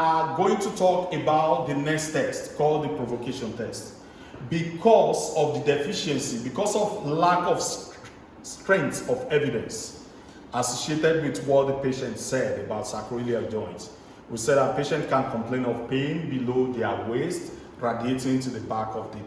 are going to talk about the next test called the provocation test. Because of the deficiency, because of lack of strength of evidence associated with what the patient said about sacroiliac joints. We said that patient can complain of pain below their waist, radiating to the back of the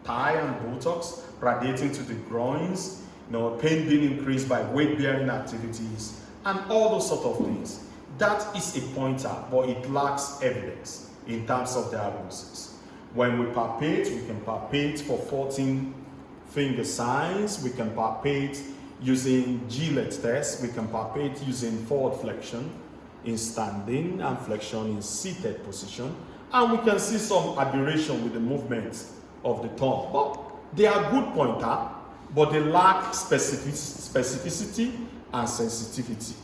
thigh and buttocks, radiating to the groins, pain being increased by weight-bearing activities, and all those sort of things. That is a pointer, but it lacks evidence in terms of diagnosis. When we palpate, we can palpate for 14 finger signs, we can palpate using Gillette test, we can palpate using forward flexion in standing and flexion in seated position, and we can see some aberration with the movement of the tongue. But they are good pointer, but they lack specificity and sensitivity,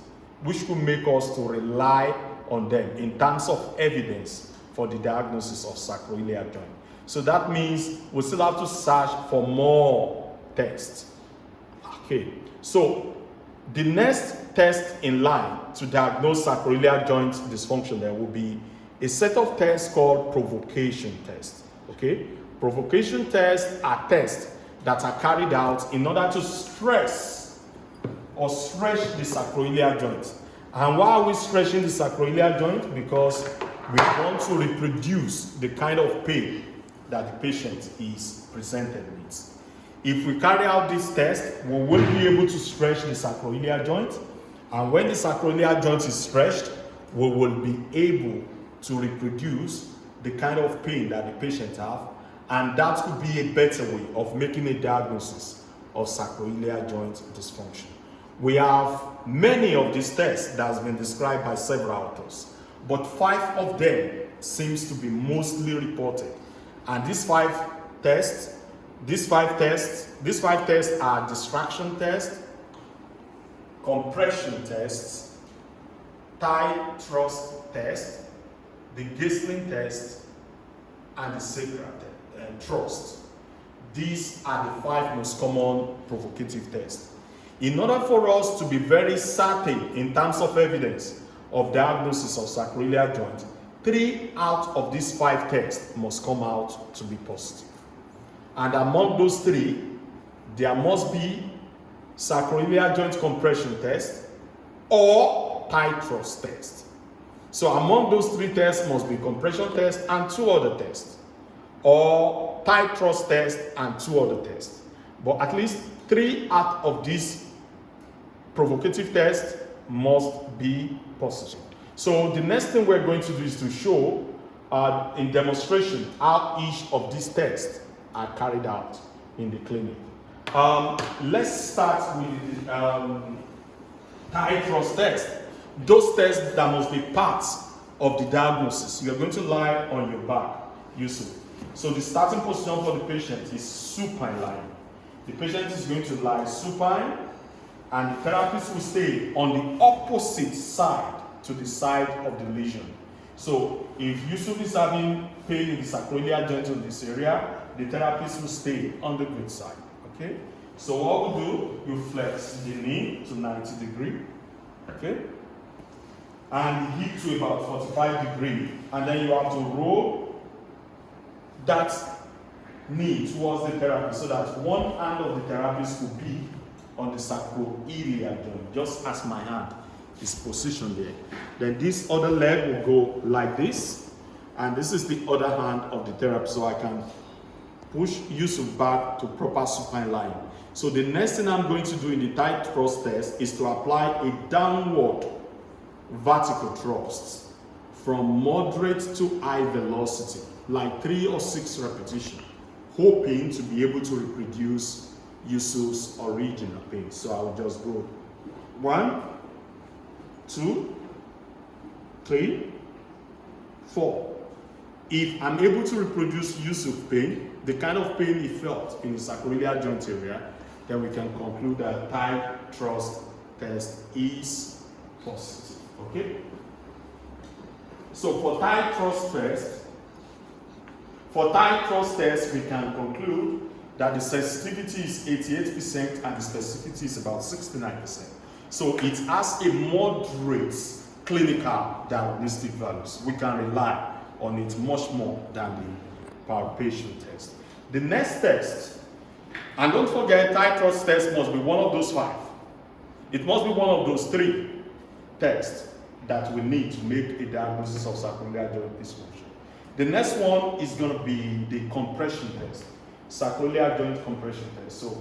which could make us to rely on them in terms of evidence for the diagnosis of sacroiliac joint. So that means we still have to search for more tests. Okay, so the next test in line to diagnose sacroiliac joint dysfunction there will be a set of tests called provocation test. Okay, provocation tests are tests that are carried out in order to stress or stretch the sacroiliac joint. And why are we stretching the sacroiliac joint? Because we want to reproduce the kind of pain that the patient is presented with. If we carry out this test, we will be able to stretch the sacroiliac joint. And when the sacroiliac joint is stretched, we will be able to reproduce the kind of pain that the patient has. And that could be a better way of making a diagnosis of sacroiliac joint dysfunction. We have many of these tests that has been described by several authors, but 5 of them seems to be mostly reported. And these five tests are distraction test, compression tests, thigh thrust test, the Gastline test, and the Sacral thrust. These are the 5 most common provocative tests. In order for us to be very certain in terms of evidence of diagnosis of sacroiliac joint, 3 out of these 5 tests must come out to be positive. And among those 3, there must be sacroiliac joint compression test or thigh thrust test. So among those 3 tests must be compression test and 2 other tests, or thigh thrust test and 2 other tests. But at least 3 out of these provocative tests must be positive. So the next thing we're going to do is to show in demonstration how each of these tests are carried out in the clinic. Let's start with the thigh thrust test. Those tests that must be parts of the diagnosis. You're going to lie on your back, Yusuf. So the starting position for the patient is supine lying. The patient is going to lie supine, and the therapist will stay on the opposite side to the side of the lesion. So if Yusuf is having pain in the sacroiliac joint in this area, the therapist will stay on the good side. Okay? So what we do, you flex the knee to 90 degrees. Okay? And hip to about 45 degrees. And then you have to roll that knee towards the therapist so that one hand of the therapist will be on the sacroiliac joint, just as my hand is positioned there. Then this other leg will go like this, and this is the other hand of the therapist, so I can push Yusuf back to proper supine lying. So the next thing I'm going to do in the thigh thrust test is to apply a downward vertical thrust from moderate to high velocity, like 3 or 6 repetitions, hoping to be able to reproduce Yusuf's original pain. So I'll just go 1, 2, 3, 4. If I'm able to reproduce Yusuf's pain, the kind of pain he felt in the sacroiliac joint area, then we can conclude that thigh thrust test is positive. Okay? So for thigh thrust test, we can conclude that the sensitivity is 88% and the specificity is about 69%. So it has a moderate clinical diagnostic values. We can rely on it much more than the Provocation test. The next test, and don't forget, Untitled test must be one of those 5. It must be one of those 3 tests that we need to make a diagnosis of sacroiliac joint dysfunction. The next one is going to be the compression test, sacroiliac joint compression test. So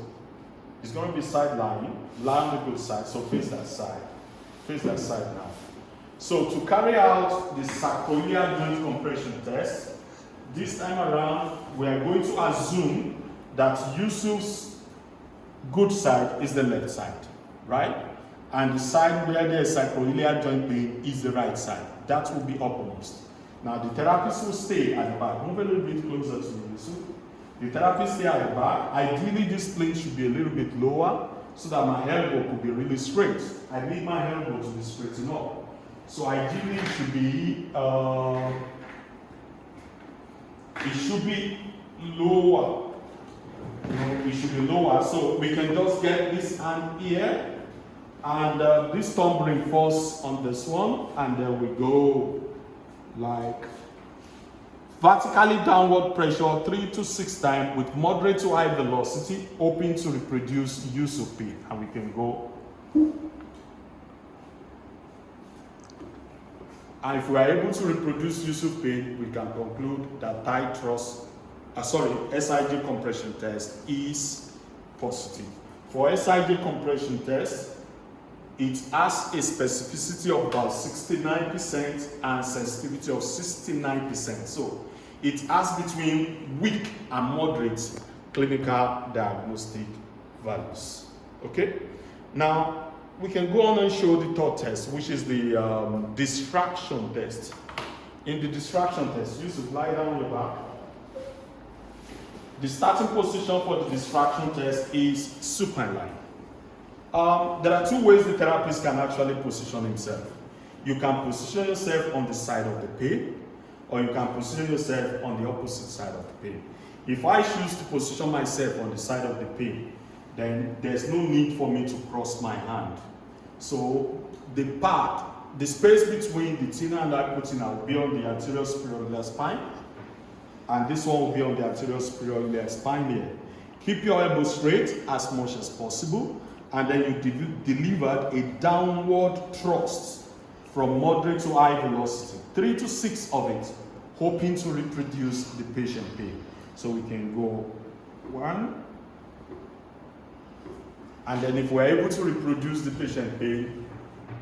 it's going to be side lying, lie on the good side, so face that side now. So to carry out the sacroiliac joint compression test, this time around we are going to assume that Yusuf's good side is the left side, right? And the side where there is sacroiliac joint pain is the right side. That will be uppermost. Now the therapist will stay at the back. Move a little bit closer to me, Yusuf. The therapist stay at the back. Ideally, this plane should be a little bit lower so that my elbow could be really straight. I need my elbow to be straight enough. So ideally, it should be lower. It should be lower. So we can just get this hand here. And this thumb reinforce on this one, and then we go like vertically downward pressure 3 to 6 times with moderate to high velocity, hoping to reproduce use of pain. And we can go. And if we are able to reproduce use of pain, we can conclude that SIJ compression test is positive. For SIJ compression test, it has a specificity of about 69% and sensitivity of 69%. So it has between weak and moderate clinical diagnostic values. Okay? Now, we can go on and show the third test, which is the distraction test. In the distraction test, you should lie down on your back. The starting position for the distraction test is supine. There are 2 ways the therapist can actually position himself. You can position yourself on the side of the pain, or you can position yourself on the opposite side of the pain. If I choose to position myself on the side of the pain, then there's no need for me to cross my hand. So the space between the thenar and the hypothenar will be on the anterior superior spine, and this one will be on the anterior superior spine here. Keep your elbow straight as much as possible, and then you delivered a downward thrust from moderate to high velocity, 3 to 6 of it, hoping to reproduce the patient pain. So we can go 1, and then if we're able to reproduce the patient pain,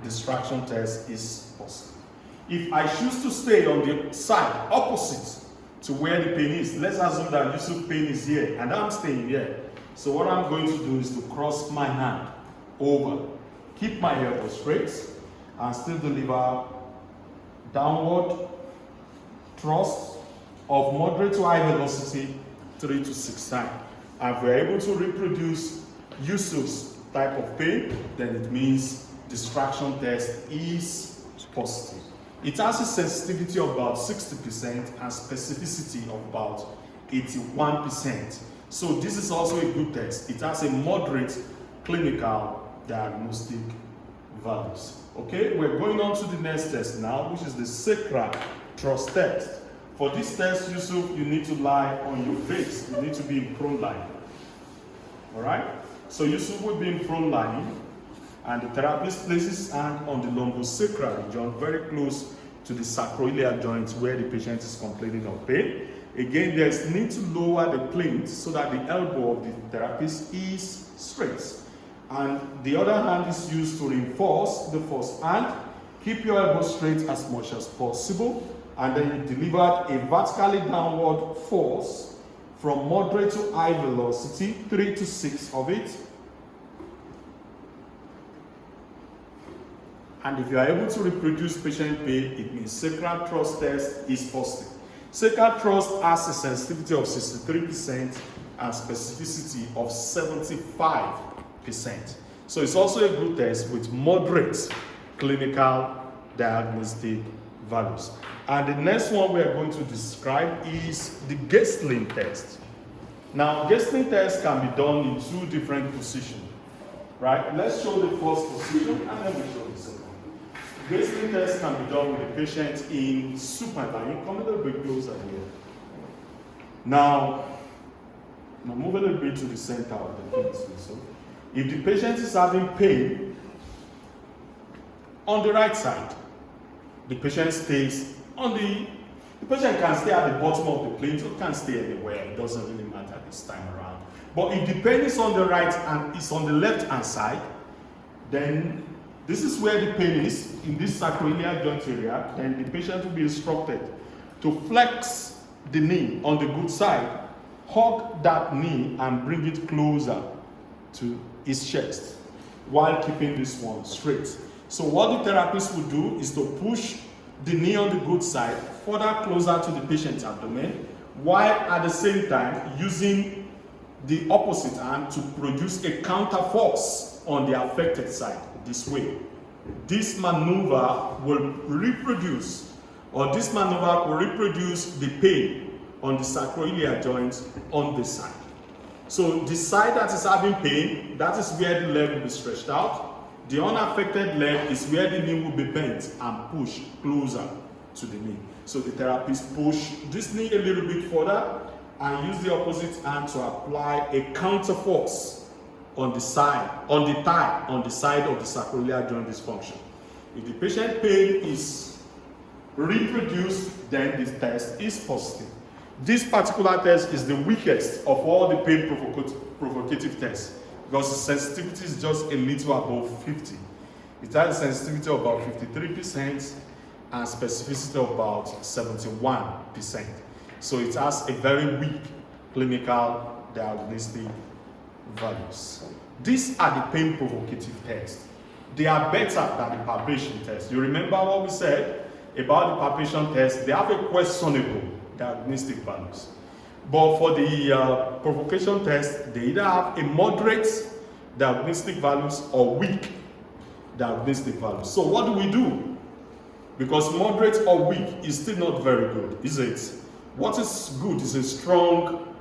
distraction test is positive. If I choose to stay on the side opposite to where the pain is, let's assume that Yusuf pain is here and I'm staying here. So what I'm going to do is to cross my hand over, keep my elbow straight, and still deliver downward thrust of moderate to high velocity 3 to 6 times. And if we're able to reproduce Yusuf's type of pain, then it means distraction test is positive. It has a sensitivity of about 60% and specificity of about 81%. So this is also a good test. It has a moderate clinical diagnostic values. Okay, we're going on to the next test now, which is the Sacral thrust test. For this test, Yusuf, you need to lie on your face. You need to be in prone lying. All right? So Yusuf will be in prone lying, and the therapist places his hand on the lumbosacral region, very close to the sacroiliac joint where the patient is complaining of pain. Again, there's need to lower the plane so that the elbow of the therapist is straight. And the other hand is used to reinforce the first hand. Keep your elbow straight as much as possible, and then you delivered a vertically downward force from moderate to high velocity, 3 to 6 of it. And if you are able to reproduce patient pain, it means sacral thrust test is positive. Sacral thrust has a sensitivity of 63% and specificity of 75%. So it's also a good test with moderate clinical diagnostic values. And the next one we are going to describe is the Gastline Test. Now, Gastline Test can be done in 2 different positions, right? Let's show the first position and then we show the second. Gastline test can be done with the patient in supine. Come a little bit closer here. Now move a little bit to the center of the case. So, if the patient is having pain on the right side, the patient stays on the patient can stay at the bottom of the plate or can stay anywhere. It doesn't really matter this time around. But if the pain is on the right and it's on the left hand side, then this is where the pain is, in this sacroiliac joint area. Then the patient will be instructed to flex the knee on the good side, hug that knee and bring it closer to his chest while keeping this one straight. So what the therapist will do is to push the knee on the good side further closer to the patient's abdomen, while at the same time using the opposite hand to produce a counter force on the affected side this way. This maneuver will reproduce the pain on the sacroiliac joint on this side. So the side that is having pain, that is where the leg will be stretched out. The unaffected leg is where the knee will be bent and pushed closer to the knee. So the therapist push this knee a little bit further and use the opposite hand to apply a counter force on the side, on the thigh, on the side of the sacroiliac joint dysfunction. If the patient pain is reproduced, then this test is positive. This particular test is the weakest of all the pain provocative tests, because the sensitivity is just a little above 50. It has a sensitivity of about 53% and specificity of about 71%. So it has a very weak clinical diagnostic values. These are the pain provocative tests. They are better than the palpation test. You remember what we said about the palpation test? They have a questionable diagnostic values. But for the provocation test, they either have a moderate diagnostic values or weak diagnostic values. So what do we do? Because moderate or weak is still not very good, is it? What is good is a strong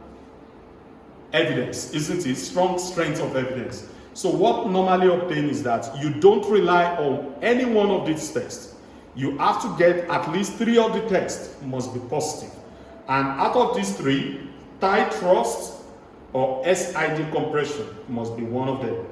evidence, isn't it? Strong strength of evidence. So what normally obtained is that you don't rely on any one of these tests. You have to get at least 3 of the tests must be positive. And out of these 3, thigh thrust or SIJ compression must be one of them.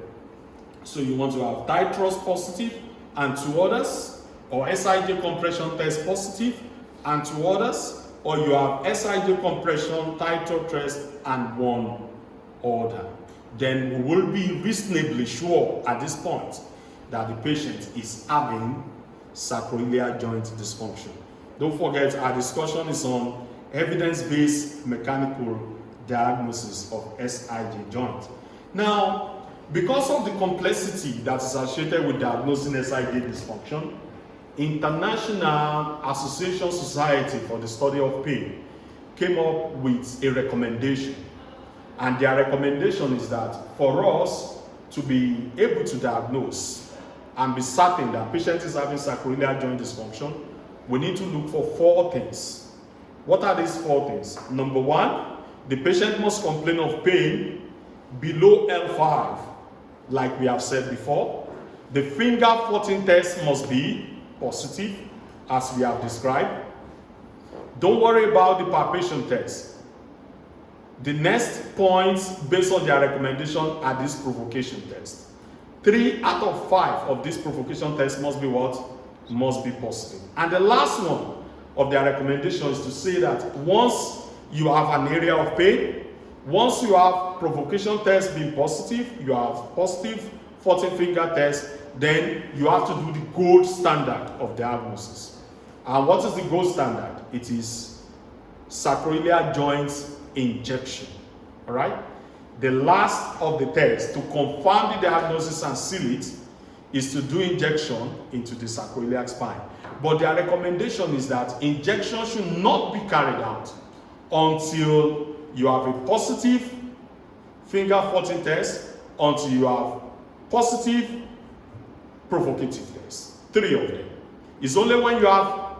So you want to have thigh thrust positive and 2 others, or SIJ compression test positive and 2 others, or you have SIJ compression, thigh thrust and 1 other. Then we will be reasonably sure at this point that the patient is having sacroiliac joint dysfunction. Don't forget, our discussion is on evidence-based mechanical diagnosis of SIJ joint. Now, because of the complexity that is associated with diagnosing SIJ dysfunction, International Association Society for the Study of Pain came up with a recommendation. And their recommendation is that for us to be able to diagnose and be certain that patient is having sacroiliac joint dysfunction, we need to look for 4 things. What are these 4 things? Number 1, the patient must complain of pain below L5, like we have said before. The finger 14 test must be positive, as we have described. Don't worry about the palpation test. The next points based on their recommendation are this provocation test. 3 out of 5 of this provocation test must be what? Must be positive. And the last one of their recommendation is to say that once you have an area of pain, once you have provocation test being positive, you have positive 14 finger test, then you have to do the gold standard of diagnosis. And what is the gold standard? It is sacroiliac joint injection. All right? The last of the tests to confirm the diagnosis and seal it is to do injection into the sacroiliac spine. But their recommendation is that injection should not be carried out until you have a positive finger 14 test, until you have positive provocative tests. 3 of them. It's only when you have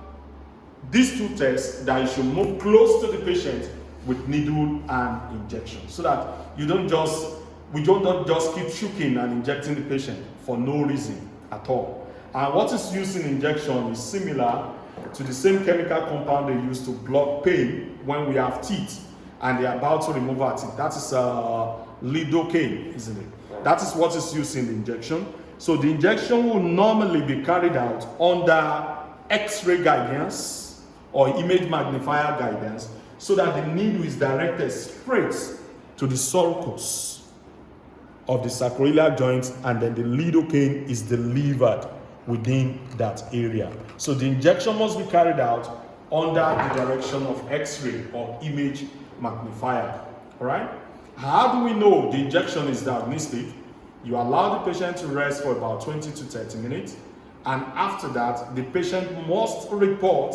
these 2 tests that you should move close to the patient with needle and injection, so that we don't just keep shooking and injecting the patient for no reason at all. And what is used in injection is similar to the same chemical compound they use to block pain when we have teeth and they are about to remove our teeth. That is lidocaine, isn't it? That is what is used in the injection. So the injection will normally be carried out under X-ray guidance or image magnifier guidance, so that the needle is directed straight to the sulcus of the sacroiliac joint, and then the lidocaine is delivered within that area. So the injection must be carried out under the direction of X-ray or image magnifier. All right? How do we know the injection is diagnostic? You allow the patient to rest for about 20 to 30 minutes, and after that, the patient must report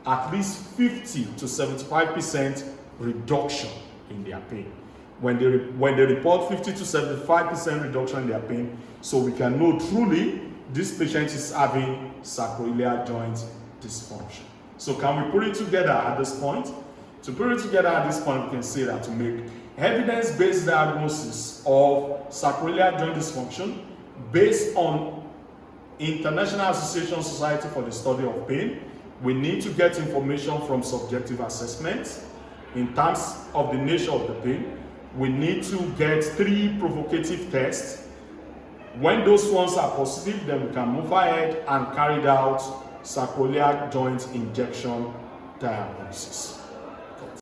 at least 50 to 75% reduction in their pain. When they report 50 to 75% reduction in their pain, so we can know truly this patient is having sacroiliac joint dysfunction. So can we put it together at this point? To put it together at this point, we can say that to make evidence-based diagnosis of sacroiliac joint dysfunction based on International Association Society for the Study of Pain, we need to get information from subjective assessments in terms of the nature of the pain. We need to get 3 provocative tests. When those ones are positive, then we can move ahead and carry out sacroiliac joint injection diagnosis.